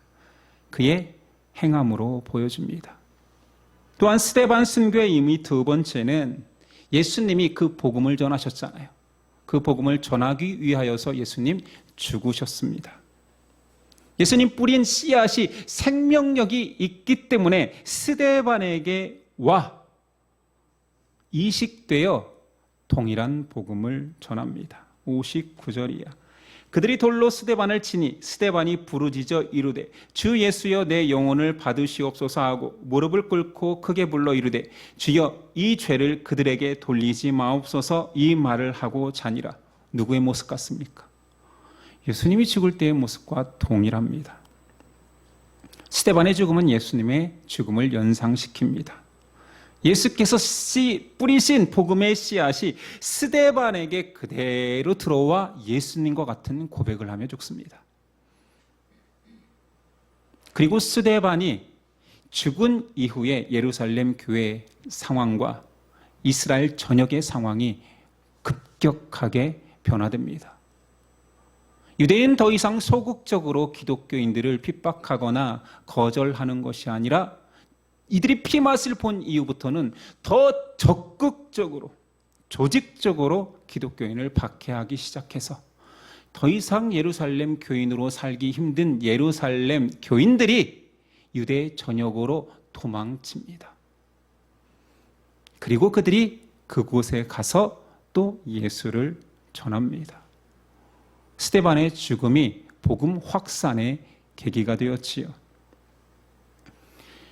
그의 행함으로 보여줍니다. 또한 스데반 순교의 의미 두 번째는 예수님이 그 복음을 전하셨잖아요. 그 복음을 전하기 위하여서 예수님 죽으셨습니다. 예수님 뿌린 씨앗이 생명력이 있기 때문에 스데반에게 와 이식되어 동일한 복음을 전합니다. 59절이야. 그들이 돌로 스데반을 치니 스데반이 부르짖어 이르되 주 예수여 내 영혼을 받으시옵소서 하고 무릎을 꿇고 크게 불러 이르되 주여 이 죄를 그들에게 돌리지 마옵소서 이 말을 하고 자니라. 누구의 모습 같습니까? 예수님이 죽을 때의 모습과 동일합니다. 스데반의 죽음은 예수님의 죽음을 연상시킵니다. 예수께서 뿌리신 복음의 씨앗이 스데반에게 그대로 들어와 예수님과 같은 고백을 하며 죽습니다. 그리고 스데반이 죽은 이후에 예루살렘 교회 상황과 이스라엘 전역의 상황이 급격하게 변화됩니다. 유대인 더 이상 소극적으로 기독교인들을 핍박하거나 거절하는 것이 아니라 이들이 피맛을 본 이후부터는 더 적극적으로 조직적으로 기독교인을 박해하기 시작해서 더 이상 예루살렘 교인으로 살기 힘든 예루살렘 교인들이 유대 전역으로 도망칩니다. 그리고 그들이 그곳에 가서 또 예수를 전합니다. 스데반의 죽음이 복음 확산의 계기가 되었지요.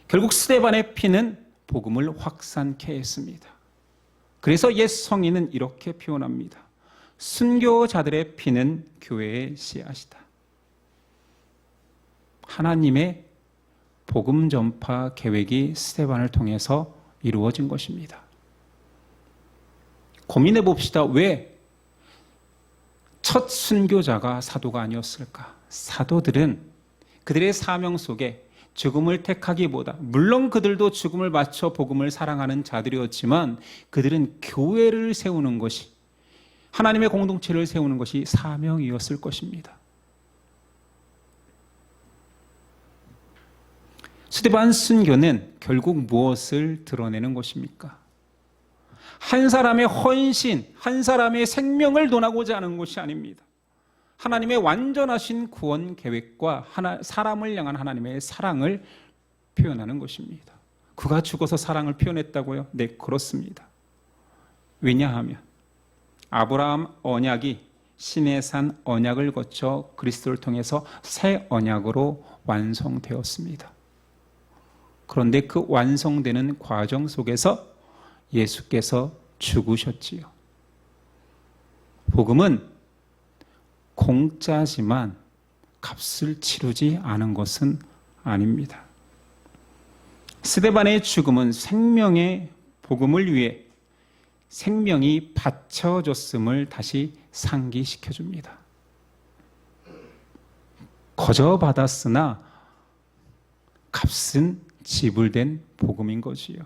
결국 스데반의 피는 복음을 확산케 했습니다. 그래서 옛 성인은 이렇게 표현합니다. 순교자들의 피는 교회의 씨앗이다. 하나님의 복음 전파 계획이 스데반을 통해서 이루어진 것입니다. 고민해 봅시다. 왜 첫 순교자가 사도가 아니었을까? 사도들은 그들의 사명 속에 죽음을 택하기보다 물론 그들도 죽음을 바쳐 복음을 사랑하는 자들이었지만 그들은 교회를 세우는 것이 하나님의 공동체를 세우는 것이 사명이었을 것입니다. 스데반 순교는 결국 무엇을 드러내는 것입니까? 한 사람의 헌신, 한 사람의 생명을 논하고자 하는 것이 아닙니다. 하나님의 완전하신 구원 계획과 사람을 향한 하나님의 사랑을 표현하는 것입니다. 그가 죽어서 사랑을 표현했다고요? 네, 그렇습니다. 왜냐하면 아브라함 언약이 시내산 언약을 거쳐 그리스도를 통해서 새 언약으로 완성되었습니다. 그런데 그 완성되는 과정 속에서 예수께서 죽으셨지요. 복음은 공짜지만 값을 치르지 않은 것은 아닙니다. 스데반의 죽음은 생명의 복음을 위해 생명이 바쳐졌음을 다시 상기시켜줍니다. 거저 받았으나 값은 지불된 복음인 거지요.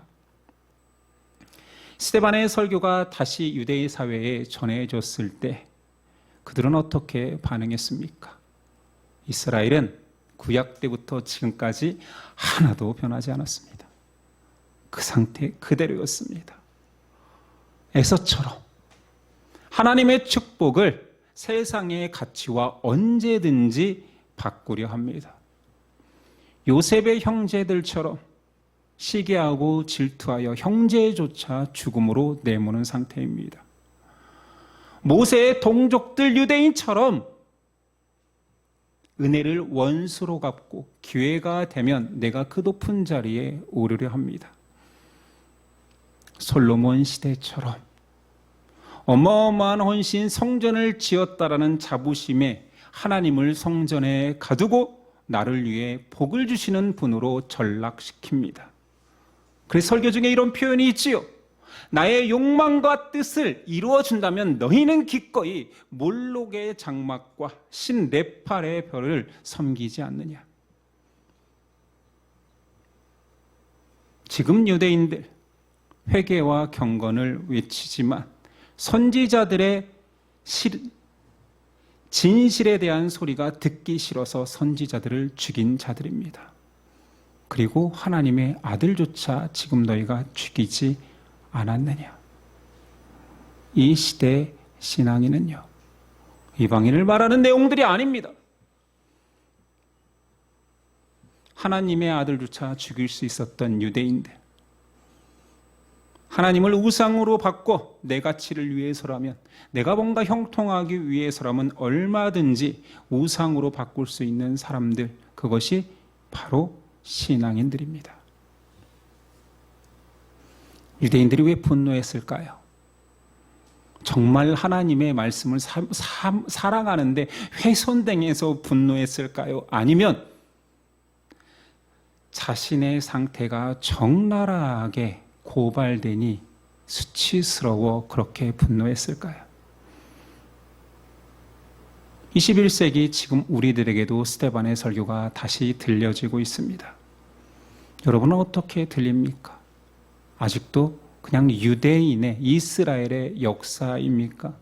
스데반의 설교가 다시 유대인 사회에 전해졌을 때 그들은 어떻게 반응했습니까? 이스라엘은 구약 때부터 지금까지 하나도 변하지 않았습니다. 그 상태 그대로였습니다. 에서처럼 하나님의 축복을 세상의 가치와 언제든지 바꾸려 합니다. 요셉의 형제들처럼 시기하고 질투하여 형제조차 죽음으로 내모는 상태입니다. 모세의 동족들 유대인처럼 은혜를 원수로 갚고 기회가 되면 내가 그 높은 자리에 오르려 합니다. 솔로몬 시대처럼 어마어마한 헌신 성전을 지었다라는 자부심에 하나님을 성전에 가두고 나를 위해 복을 주시는 분으로 전락시킵니다. 그래서 설교 중에 이런 표현이 있지요. 나의 욕망과 뜻을 이루어준다면 너희는 기꺼이 몰록의 장막과 신 네팔의 별을 섬기지 않느냐. 지금 유대인들 회개와 경건을 외치지만 선지자들의 진실에 대한 소리가 듣기 싫어서 선지자들을 죽인 자들입니다. 그리고 하나님의 아들조차 지금 너희가 죽이지 않았느냐. 이 시대 신앙인은요, 이방인을 말하는 내용들이 아닙니다. 하나님의 아들조차 죽일 수 있었던 유대인들, 하나님을 우상으로 바꿔 내 가치를 위해서라면, 내가 뭔가 형통하기 위해서라면 얼마든지 우상으로 바꿀 수 있는 사람들, 그것이 바로 신앙인들입니다. 유대인들이 왜 분노했을까요? 정말 하나님의 말씀을 사랑하는데 훼손당해서 분노했을까요? 아니면 자신의 상태가 적나라하게 고발되니 수치스러워 그렇게 분노했을까요? 21세기 지금 우리들에게도 스데반의 설교가 다시 들려지고 있습니다. 여러분은 어떻게 들립니까? 아직도 그냥 유대인의 이스라엘의 역사입니까?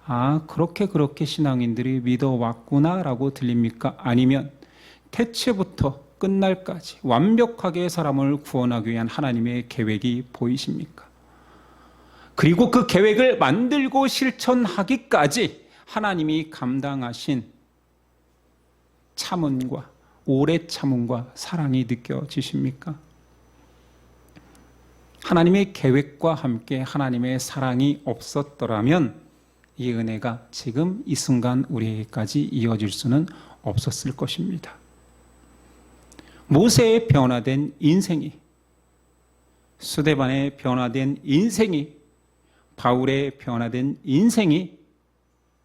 아, 그렇게 신앙인들이 믿어왔구나라고 들립니까? 아니면 태초부터 끝날까지 완벽하게 사람을 구원하기 위한 하나님의 계획이 보이십니까? 그리고 그 계획을 만들고 실천하기까지 하나님이 감당하신 참음과 오래 참음과 사랑이 느껴지십니까? 하나님의 계획과 함께 하나님의 사랑이 없었더라면 이 은혜가 지금 이 순간 우리에게까지 이어질 수는 없었을 것입니다. 모세의 변화된 인생이, 스데반의 변화된 인생이, 바울의 변화된 인생이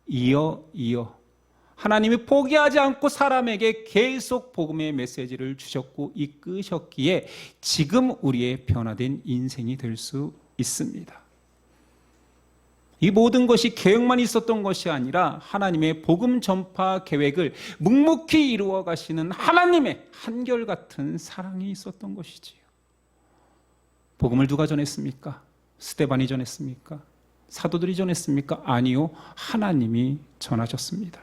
이어 하나님이 포기하지 않고 사람에게 계속 복음의 메시지를 주셨고 이끄셨기에 지금 우리의 변화된 인생이 될 수 있습니다. 이 모든 것이 계획만 있었던 것이 아니라 하나님의 복음 전파 계획을 묵묵히 이루어 가시는 하나님의 한결같은 사랑이 있었던 것이지요. 복음을 누가 전했습니까? 스데반이 전했습니까? 사도들이 전했습니까? 아니요, 하나님이 전하셨습니다.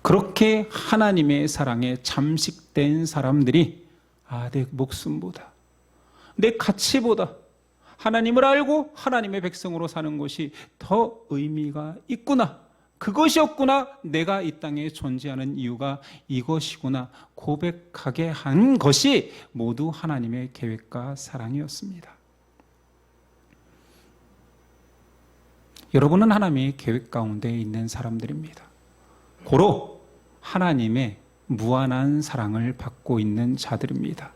그렇게 하나님의 사랑에 잠식된 사람들이 내 목숨보다, 내 가치보다 하나님을 알고 하나님의 백성으로 사는 것이 더 의미가 있구나, 그것이었구나, 내가 이 땅에 존재하는 이유가 이것이구나 고백하게 한 것이 모두 하나님의 계획과 사랑이었습니다. 여러분은 하나님의 계획 가운데 있는 사람들입니다. 고로 하나님의 무한한 사랑을 받고 있는 자들입니다.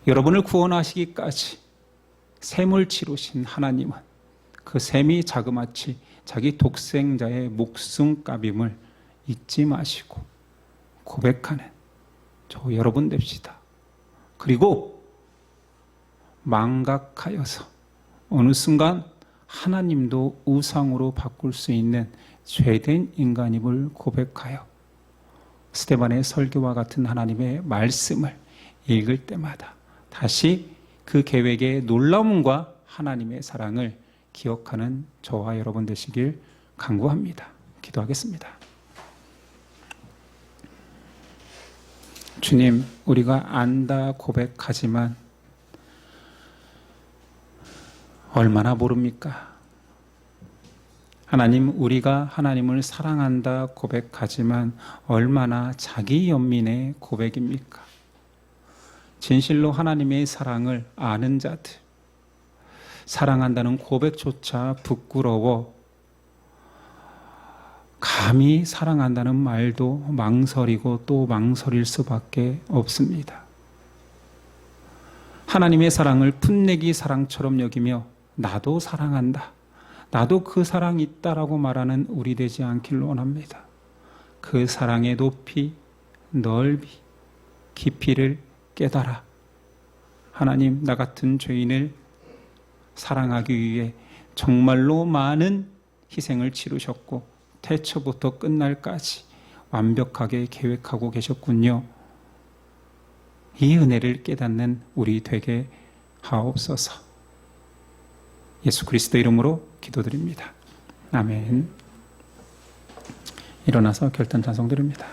여러분을 구원하시기까지 샘을 치르신 하나님은 그 샘이 자그마치 자기 독생자의 목숨값임을 잊지 마시고 고백하는 저 여러분 됩시다. 그리고 망각하여서 어느 순간 하나님도 우상으로 바꿀 수 있는 죄된 인간임을 고백하여 스데반의 설교와 같은 하나님의 말씀을 읽을 때마다 다시 그 계획의 놀라움과 하나님의 사랑을 기억하는 저와 여러분 되시길 간구합니다. 기도하겠습니다. 주님, 우리가 안다 고백하지만 얼마나 모릅니까? 하나님, 우리가 하나님을 사랑한다 고백하지만 얼마나 자기 연민의 고백입니까? 진실로 하나님의 사랑을 아는 자들, 사랑한다는 고백조차 부끄러워 감히 사랑한다는 말도 망설이고 또 망설일 수밖에 없습니다. 하나님의 사랑을 풋내기 사랑처럼 여기며 나도 사랑한다, 나도 그 사랑이 있다라고 말하는 우리 되지 않길 원합니다. 그 사랑의 높이, 넓이, 깊이를 깨달아 하나님, 나 같은 죄인을 사랑하기 위해 정말로 많은 희생을 치르셨고 태초부터 끝날까지 완벽하게 계획하고 계셨군요. 이 은혜를 깨닫는 우리 되게 하옵소서. 예수 그리스도 이름으로 기도드립니다. 아멘. 일어나서 결단 찬송 드립니다.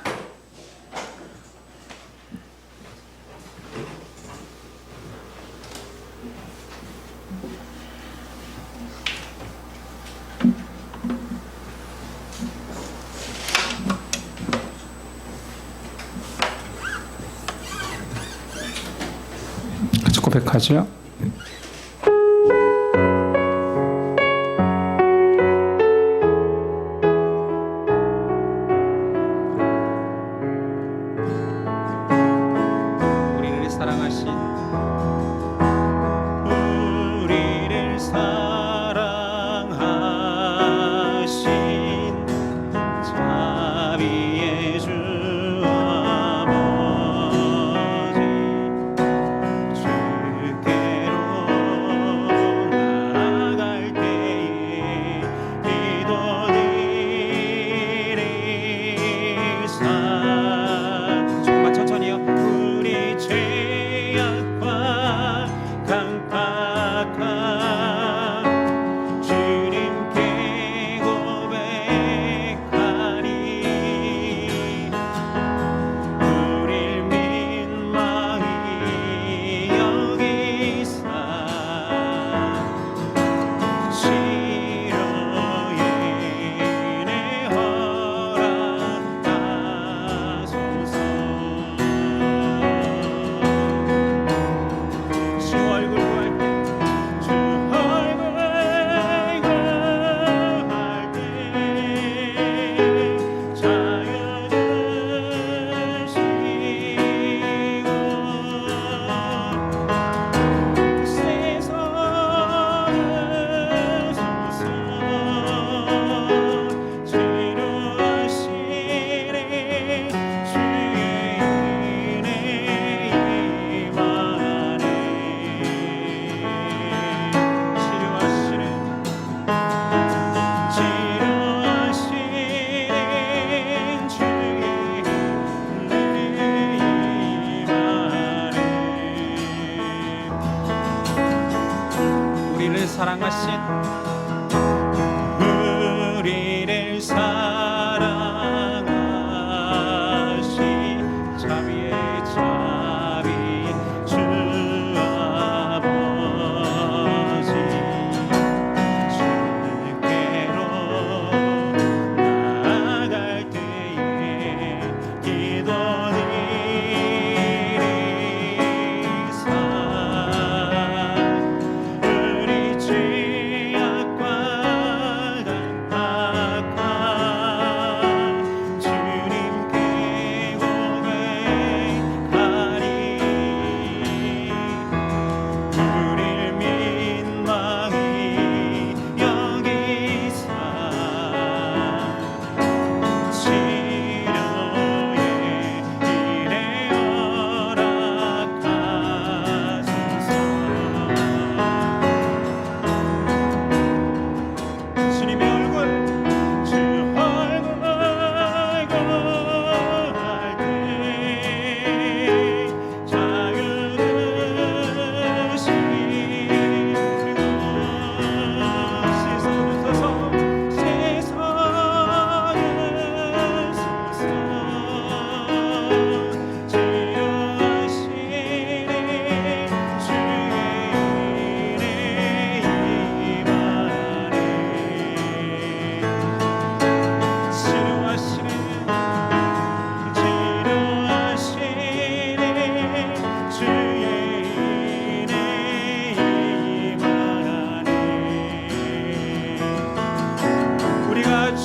같이 고백하죠. 우리를 사랑하신 자비의 주 아버지, 주께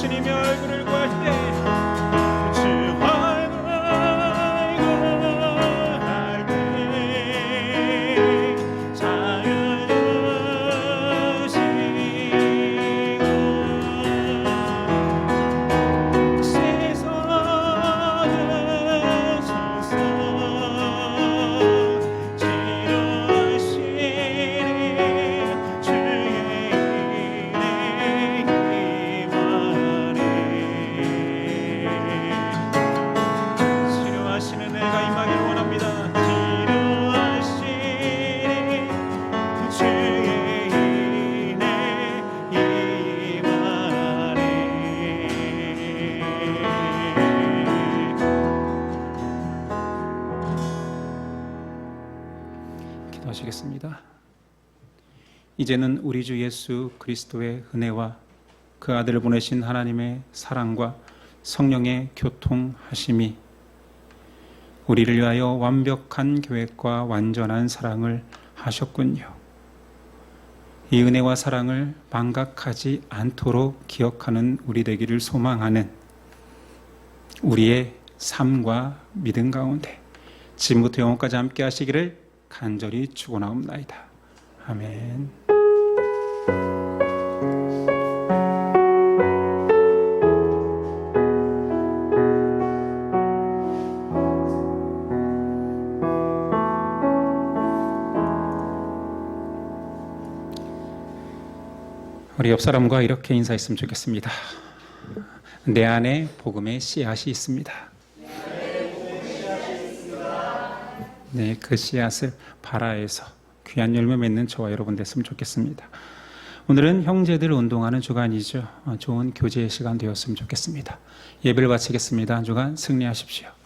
주님의 얼굴을 구할 때 주 얼굴 구할 때 자유주시고 세상의 신성 치료하시니 주의 치료하시는 내가 임하길 원합니다. 치료하시니 주의 은혜 임하네. 기도하시겠습니다. 이제는 우리 주 예수 그리스도의 은혜와 그 아들을 보내신 하나님의 사랑과 성령의 교통하심이 우리를 위하여 완벽한 계획과 완전한 사랑을 하셨군요. 이 은혜와 사랑을 망각하지 않도록 기억하는 우리 되기를 소망하는 우리의 삶과 믿음 가운데 지금부터 영원까지 함께 하시기를 간절히 축원하옵나이다. 아멘. 우리 옆 사람과 이렇게 인사했으면 좋겠습니다. 내 안에 복음의 씨앗이 있습니다. 네, 그 씨앗을 발아해서 귀한 열매 맺는 저와 여러분 됐으면 좋겠습니다. 오늘은 형제들 운동하는 주간이죠. 좋은 교제의 시간 되었으면 좋겠습니다. 예배를 마치겠습니다. 한 주간 승리하십시오.